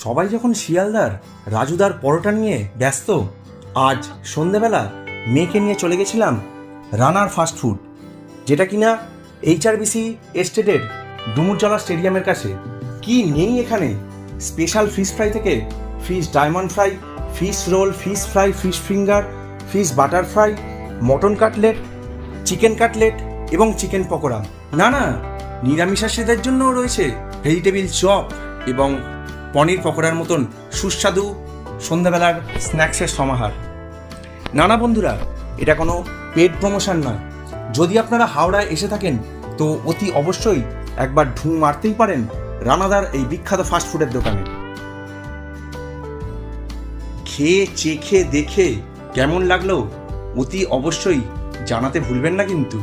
সবাই যখন শিয়ালদার রাজুদার পরোটা নিয়ে ব্যস্ত, আজ সন্ধেবেলা মেয়েকে নিয়ে চলে গেছিলাম রানার ফাস্ট ফুড, যেটা কিনা HRBC এস্টেটের ডুমুরজলা স্টেডিয়ামের কাছে। কি নেই এখানে! স্পেশাল ফিশ ফ্রাই থেকে fish diamond fry, fish role, fish fry, fish finger, fish butter fry, mutton cutlet, chicken cutlet এবং চিকেন পকোড়া। না, নিরামিষাশীদের জন্যও রয়েছে ভেজিটেবিল চপ এবং পনির পকোড়ার মতন সুস্বাদু সন্ধ্যাবেলার স্ন্যাক্সের সমাহার। নানা বন্ধুরা, এটা কোনো পেড প্রমোশন নয়। যদি আপনারা হাওড়ায় এসে থাকেন তো অতি অবশ্যই একবার ঢুঁ মারতেই পারেন রানাদার এই বিখ্যাত ফাস্টফুডের দোকানে। খেয়ে চেখে দেখে কেমন লাগলো অতি অবশ্যই জানাতে ভুলবেন না কিন্তু।